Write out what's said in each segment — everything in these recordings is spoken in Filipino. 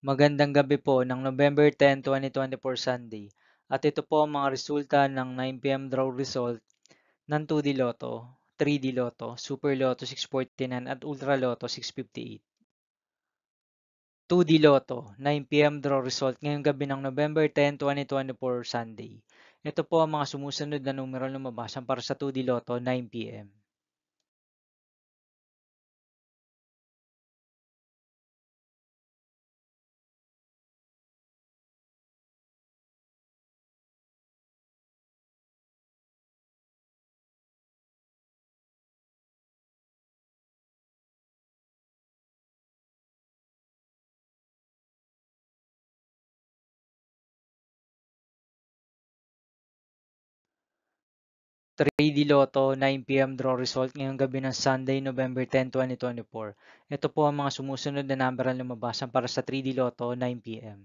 Magandang gabi po ng November 10, 2024 Sunday. At ito po ang mga resulta ng 9 p.m. draw result ng 2D Lotto, 3D Lotto, Super Lotto 649 at Ultra Lotto 658. 2D Lotto, 9 p.m. draw result ngayong gabi ng November 10, 2024 Sunday. Ito po ang mga sumusunod na numero lumabasan para sa 2D Lotto 9 p.m. 3D Lotto 9 p.m. draw result ngayong gabi ng Sunday, November 10, 2024. Ito po ang mga sumusunod na number ang lumabasan para sa 3D Lotto 9 p.m.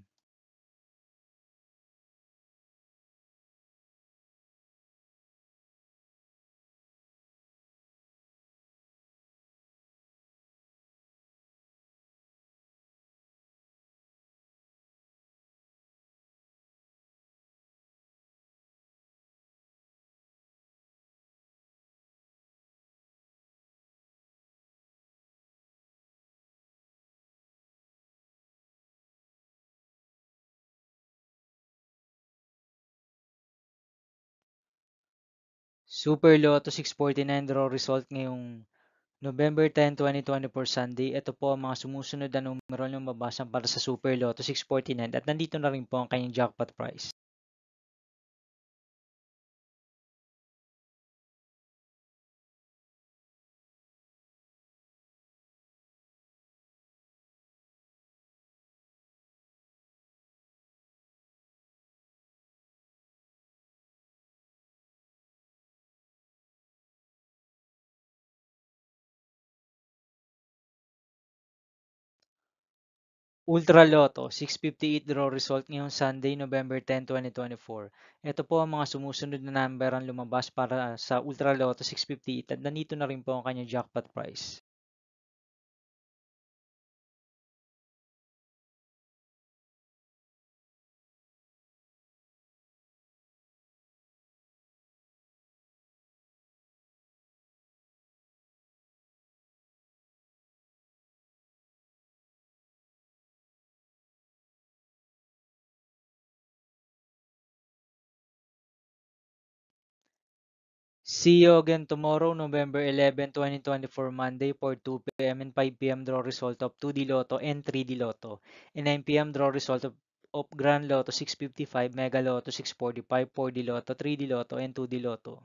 'Super Lotto 649 draw result ngayong November 10, 2024 Sunday. Ito po ang mga sumusunod na numero na lumabas para sa Super Lotto 649 at nandito na rin po ang kanyang jackpot prize. Ultra Lotto 658 draw result ngayong Sunday, November 10, 2024. Ito po ang mga sumusunod na number ang lumabas para sa Ultra Lotto 658 at nandito na rin po ang kanyang jackpot prize. See you again tomorrow, November 11, 2024, Monday for 2 p.m. and 5 p.m. draw result of 2D Lotto and 3D Lotto, and 9 p.m. draw result of Grand Lotto 655, Mega Lotto 645, 4D Lotto, 3D Lotto, and 2D Lotto.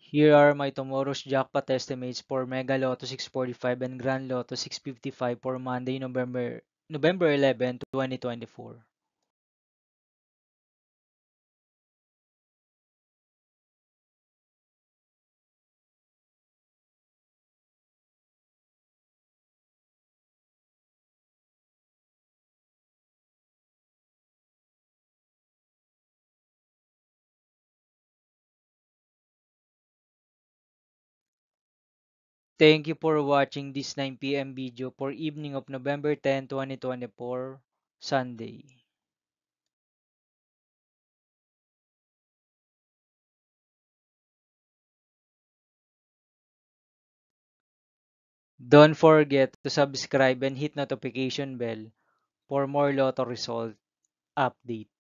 Here are my tomorrow's jackpot estimates for Mega Lotto 645 and Grand Lotto 655 for Monday, November 11, 2024. Thank you for watching this 9 p.m. video for evening of November 10, 2024, Sunday. Don't forget to subscribe and hit notification bell for more Lotto result update.